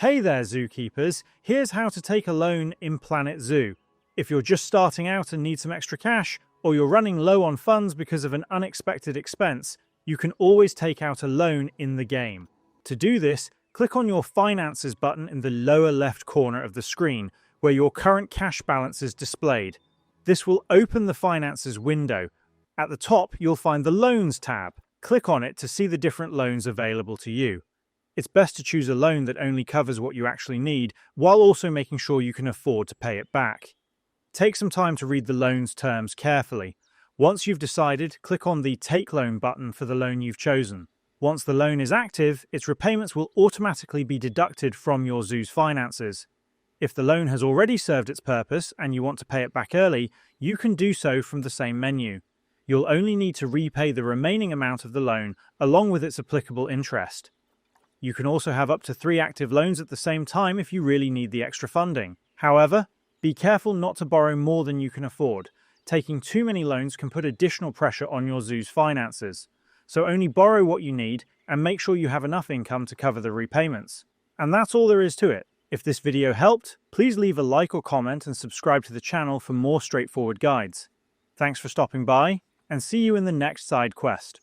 Hey there, zookeepers. Here's how to take a loan in Planet Zoo. If you're just starting out and need some extra cash, or you're running low on funds because of an unexpected expense, you can always take out a loan in the game. To do this, click on your Finances button in the lower left corner of the screen, where your current cash balance is displayed. This will open the Finances window. At the top, you'll find the Loans tab. Click on it to see the different loans available to you. It's best to choose a loan that only covers what you actually need, while also making sure you can afford to pay it back. Take some time to read the loan's terms carefully. Once you've decided, click on the Take Loan button for the loan you've chosen. Once the loan is active, its repayments will automatically be deducted from your zoo's finances. If the loan has already served its purpose and you want to pay it back early, you can do so from the same menu. You'll only need to repay the remaining amount of the loan, along with its applicable interest. You can also have up to 3 active loans at the same time if you really need the extra funding. However, be careful not to borrow more than you can afford. Taking too many loans can put additional pressure on your zoo's finances. So only borrow what you need and make sure you have enough income to cover the repayments. And that's all there is to it. If this video helped, please leave a like or comment and subscribe to the channel for more straightforward guides. Thanks for stopping by, and see you in the next side quest.